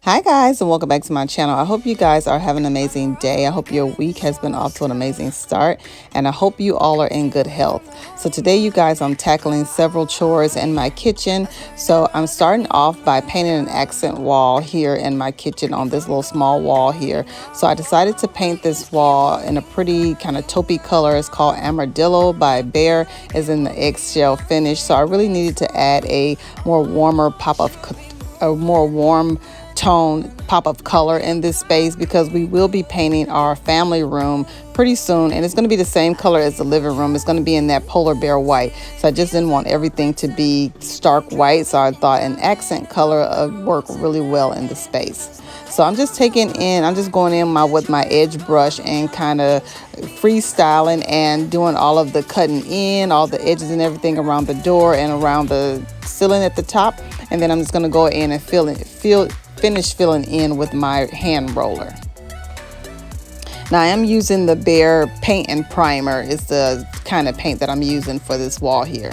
Hi guys, and welcome back to my channel. I hope you guys are having an amazing day. I hope your week has been off to an amazing start, and I hope you all are in good health. So today, you guys, I'm tackling several chores in my kitchen. So I'm starting off by painting an accent wall here in my kitchen on this little small wall here. So I decided to paint this wall in a pretty kind of taupey color. It's called Armadillo by Bear, is in the eggshell finish. So I really needed to add a more warmer warm tone pop of color in this space, because we will be painting our family room pretty soon, and it's going to be the same color as the living room. It's going to be in that polar bear white, so I just didn't want everything to be stark white, so I thought an accent color would work really well in the space. So I'm just going in with my edge brush and kind of freestyling and doing all of the cutting in, all the edges and everything around the door and around the ceiling at the top. And then I'm just going to go in and finish filling in with my hand roller. Now I am using the Bear paint and primer. It's the kind of paint that I'm using for this wall here.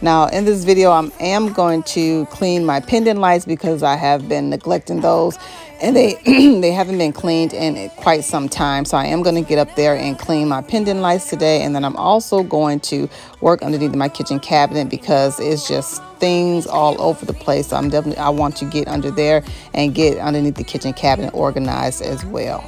Now in this video, I am going to clean my pendant lights because I have been neglecting those, and they they haven't been cleaned in quite some time. So I am going to get up there and clean my pendant lights today, and then I'm also going to work underneath my kitchen cabinet because it's just things all over the place. So I want to get under there and get underneath the kitchen cabinet organized as well.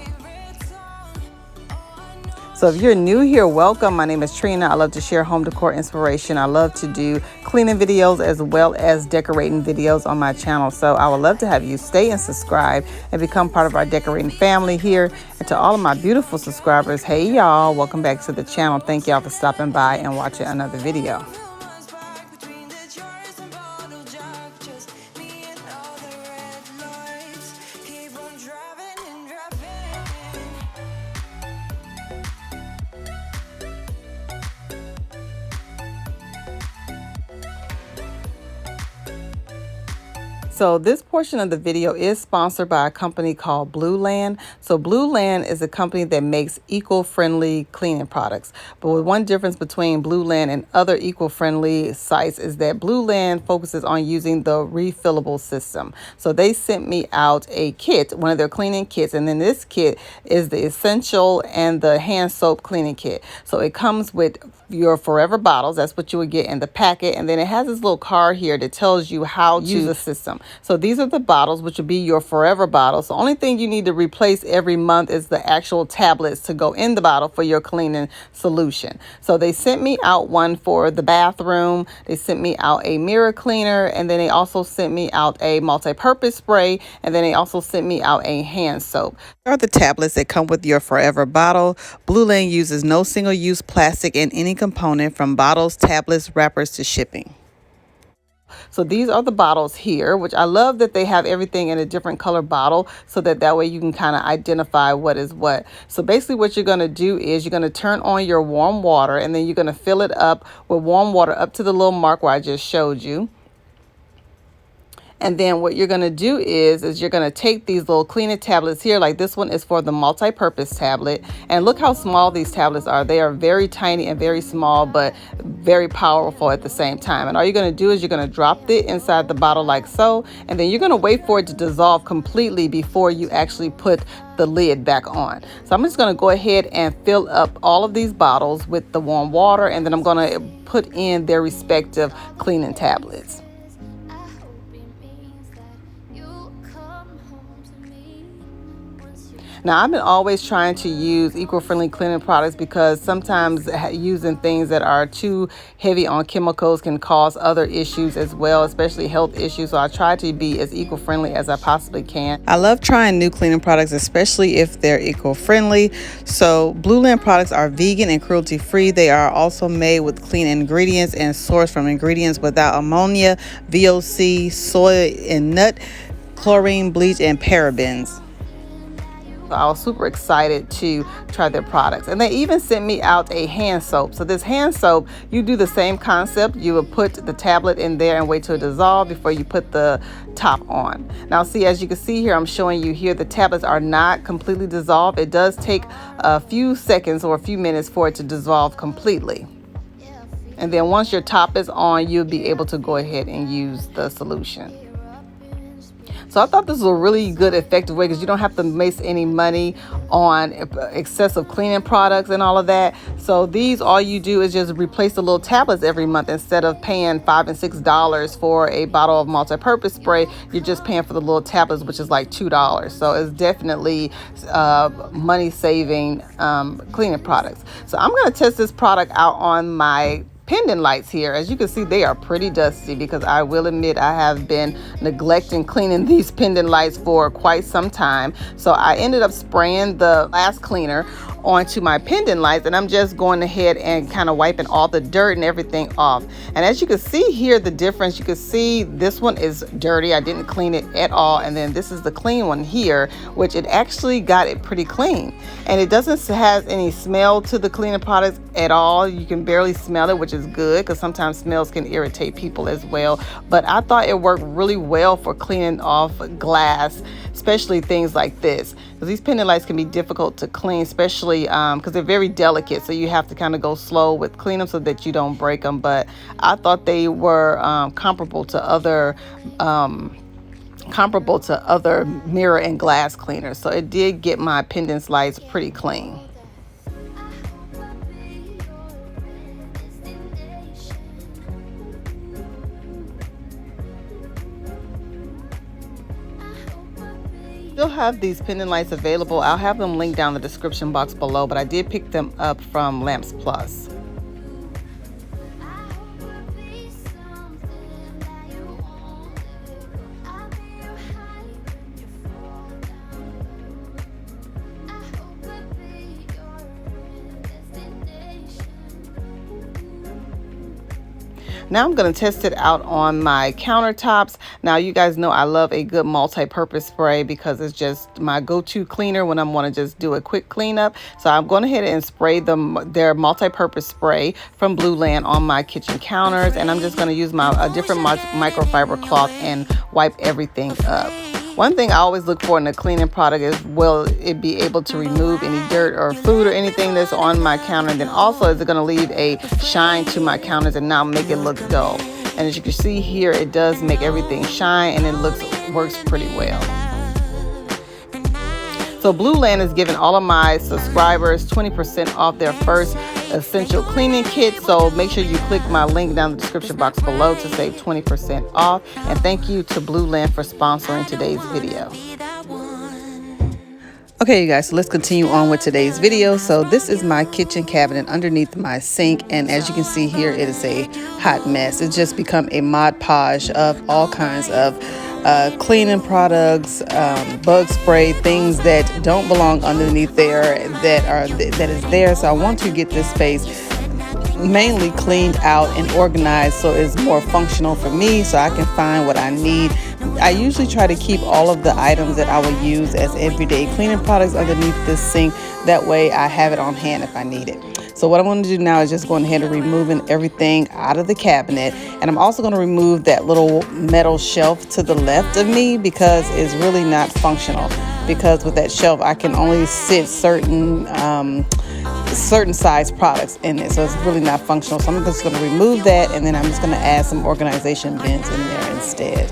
So if you're new here, welcome. My name is Trina. I love to share home decor inspiration. I love to do cleaning videos as well as decorating videos on my channel. So I would love to have you stay and subscribe and become part of our decorating family here. And to all of my beautiful subscribers, hey y'all, welcome back to the channel. Thank y'all for stopping by and watching another video. So this portion of the video is sponsored by a company called Blue Land. So Blue Land is a company that makes eco-friendly cleaning products. But with one difference between Blue Land and other eco-friendly sites is that Blue Land focuses on using the refillable system. So they sent me out a kit, one of their cleaning kits, and then this kit is the essential and the hand soap cleaning kit. So it comes with your forever bottles. That's what you would get in the packet, and then it has this little card here that tells you how to use the system. So these are the bottles, which would be your forever bottles. The only thing you need to replace every month is the actual tablets to go in the bottle for your cleaning solution. So they sent me out one for the bathroom. They sent me out a mirror cleaner, and then they also sent me out a multi-purpose spray, and then they also sent me out a hand soap. These are the tablets that come with your forever bottle. Blue Land uses no single-use plastic in any component, from bottles, tablets, wrappers to shipping. So these are the bottles here, which I love that they have everything in a different color bottle, so that way you can kind of identify what is what. So basically what you're going to do is you're going to turn on your warm water, and then you're going to fill it up with warm water up to the little mark where I just showed you. And then what you're going to do is you're going to take these little cleaning tablets here, like this one is for the multi-purpose tablet. And look how small these tablets are. They are very tiny and very small, but very powerful at the same time. And all you're going to do is you're going to drop it inside the bottle like so. And then you're going to wait for it to dissolve completely before you actually put the lid back on. So I'm just going to go ahead and fill up all of these bottles with the warm water, and then I'm going to put in their respective cleaning tablets. Now, I've been always trying to use eco-friendly cleaning products because sometimes using things that are too heavy on chemicals can cause other issues as well, especially health issues. So I try to be as eco-friendly as I possibly can. I love trying new cleaning products, especially if they're eco-friendly. So Blue Land products are vegan and cruelty-free. They are also made with clean ingredients and sourced from ingredients without ammonia, VOC, soy and nut, chlorine, bleach, and parabens. I was super excited to try their products. And they even sent me out a hand soap. So this hand soap, you do the same concept. You will put the tablet in there and wait till it dissolves before you put the top on. Now see, as you can see here, I'm showing you here, the tablets are not completely dissolved. It does take a few seconds or a few minutes for it to dissolve completely. And then once your top is on, you'll be able to go ahead and use the solution. So I thought this was a really good, effective way because you don't have to waste any money on excessive cleaning products and all of that. So these, all you do is just replace the little tablets every month. Instead of paying $5 and $6 for a bottle of multi-purpose spray, you're just paying for the little tablets, which is like $2. So it's definitely money-saving cleaning products. So I'm going to test this product out on my pendant lights here. As you can see, they are pretty dusty because I will admit I have been neglecting cleaning these pendant lights for quite some time. So I ended up spraying the glass cleaner onto my pendant lights, and I'm just going ahead and kind of wiping all the dirt and everything off. And as you can see here, the difference, you can see this one is dirty. I didn't clean it at all. And then this is the clean one here, which it actually got it pretty clean. And it doesn't have any smell to the cleaning products at all. You can barely smell it, which is good because sometimes smells can irritate people as well. But I thought it worked really well for cleaning off glass, especially things like this, because these pendant lights can be difficult to clean, especially because they're very delicate. So you have to kind of go slow with clean them so that you don't break them. But I thought they were comparable to other mirror and glass cleaners. So it did get my pendant lights pretty clean. Still have these pendant lights available. I'll have them linked down in the description box below, but I did pick them up from Lamps Plus. Now I'm going to test it out on my countertops. Now you guys know I love a good multi-purpose spray because it's just my go-to cleaner when I want to just do a quick cleanup. So I'm going ahead and spray their multi-purpose spray from Blue Land on my kitchen counters, and I'm just going to use a different microfiber cloth and wipe everything up. One thing I always look for in a cleaning product is, will it be able to remove any dirt or food or anything that's on my counter? And then also, is it going to leave a shine to my counters and not make it look dull? And as you can see here, it does make everything shine, and it works pretty well. So Blue Land is giving all of my subscribers 20% off their first essential cleaning kit. So make sure you click my link down in the description box below to save 20% off. And thank you to Blue Land for sponsoring today's video. Okay, you guys, so let's continue on with today's video. So this is my kitchen cabinet underneath my sink, and as you can see here, it is a hot mess. It's just become a Mod Podge of all kinds of cleaning products, bug spray, things that don't belong underneath there that is there. So I want to get this space mainly cleaned out and organized so it's more functional for me, so I can find what I need. I usually try to keep all of the items that I will use as everyday cleaning products underneath this sink. That way I have it on hand if I need it. So what I'm going to do now is just going ahead and removing everything out of the cabinet. And I'm also going to remove that little metal shelf to the left of me because it's really not functional. Because with that shelf, I can only sit certain size products in it. So it's really not functional. So I'm just going to remove that, and then I'm just going to add some organization bins in there instead.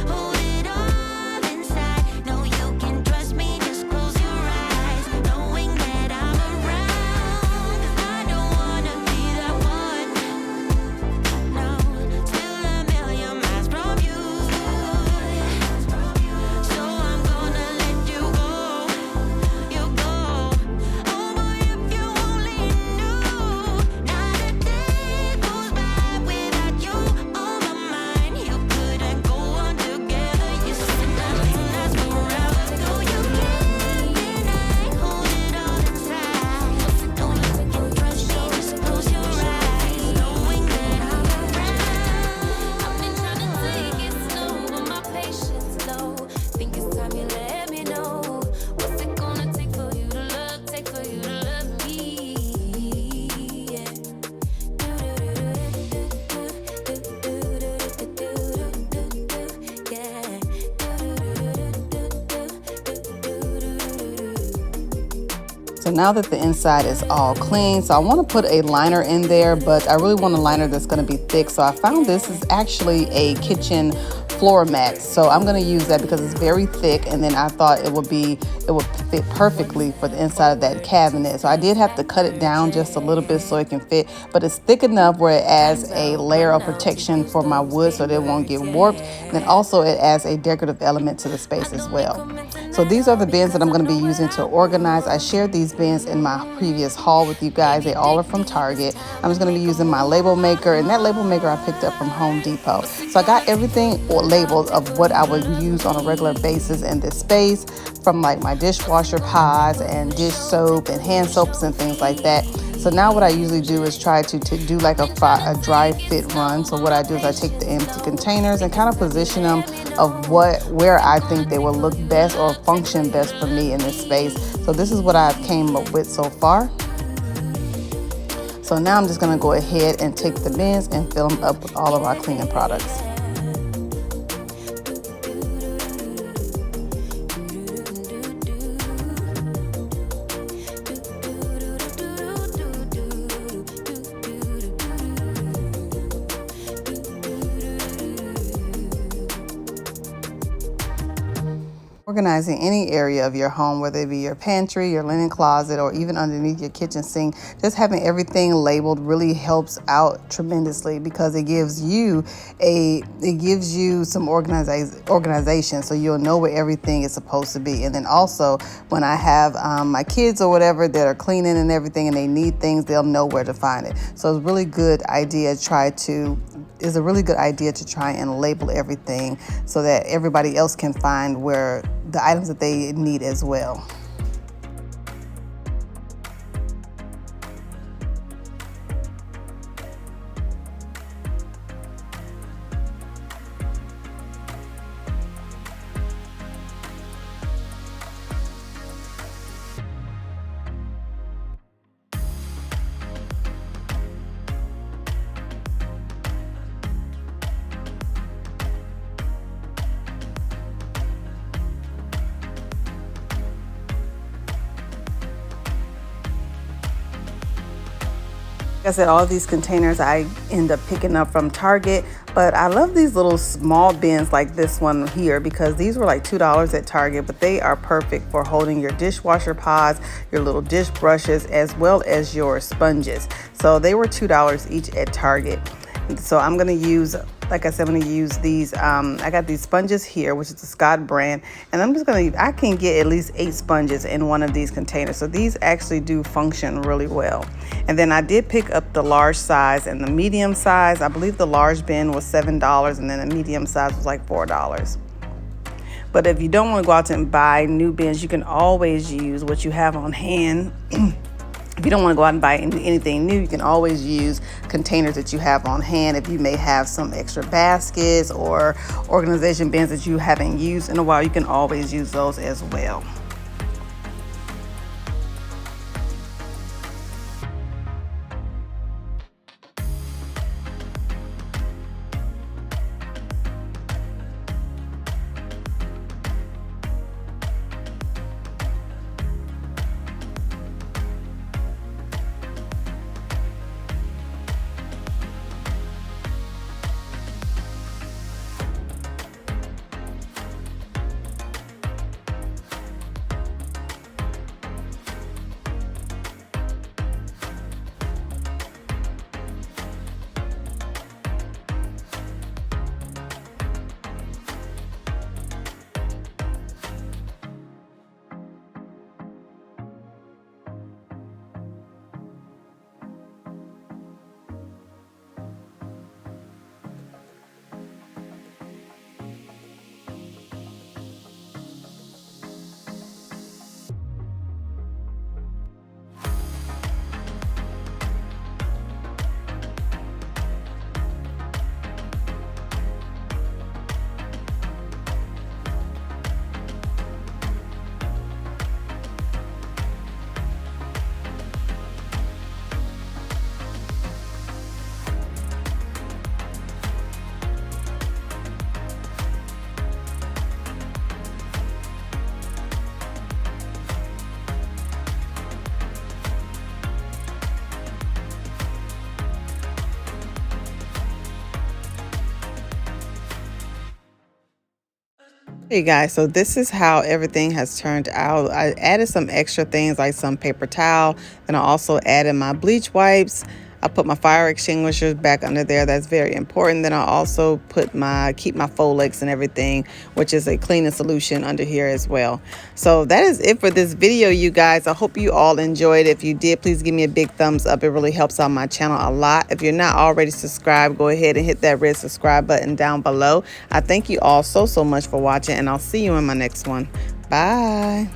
Hold it So now that the inside is all clean, so I want to put a liner in there, but I really want a liner that's going to be thick. So I found this is actually a kitchen floor mat. So I'm going to use that because it's very thick, and then I thought it would fit perfectly for the inside of that cabinet. So I did have to cut it down just a little bit so it can fit, but it's thick enough where it adds a layer of protection for my wood so that it won't get warped. And then also it adds a decorative element to the space as well. So these are the bins that I'm going to be using to organize. I shared these bins in my previous haul with you guys. They all are from Target. I'm just going to be using my label maker, and that label maker I picked up from Home Depot. So I got everything labeled of what I would use on a regular basis in this space, from like my dishwasher pods and dish soap and hand soaps and things like that. So now what I usually do is try to do like a dry fit run. So what I do is I take the empty containers and kind of position them of where I think they will look best or function best for me in this space. So this is what I've came up with so far. So now I'm just going to go ahead and take the bins and fill them up with all of our cleaning products. Organizing any area of your home, whether it be your pantry, your linen closet, or even underneath your kitchen sink, just having everything labeled really helps out tremendously because it gives you some organization, so you'll know where everything is supposed to be. And then also when I have my kids or whatever that are cleaning and everything and they need things, they'll know where to find it. So it's a really good idea to try and label everything so that everybody else can find where the items that they need as well. Like I said, all of these containers I end up picking up from Target, but I love these little small bins like this one here because these were like $2 at Target, but they are perfect for holding your dishwasher pods, your little dish brushes, as well as your sponges. So they were $2 each at Target. So I'm going to use, like I said, I'm going to use these. I got these sponges here, which is the Scott brand. And I can get at least 8 sponges in one of these containers. So these actually do function really well. And then I did pick up the large size and the medium size. I believe the large bin was $7 and then the medium size was like $4. But if you don't want to go out and buy new bins, you can always use what you have on hand. If you don't want to go out and buy anything new, you can always use containers that you have on hand. If you may have some extra baskets or organization bins that you haven't used in a while, you can always use those as well. Hey guys, so this is how everything has turned out. I added some extra things like some paper towel, and I also added my bleach wipes. I put my fire extinguishers back under there. That's very important. Then I also keep my Folex and everything, which is a cleaning solution under here as well. So that is it for this video, you guys. I hope you all enjoyed. If you did, please give me a big thumbs up. It really helps out my channel a lot. If you're not already subscribed, go ahead and hit that red subscribe button down below. I thank you all so much for watching, and I'll see you in my next one. Bye.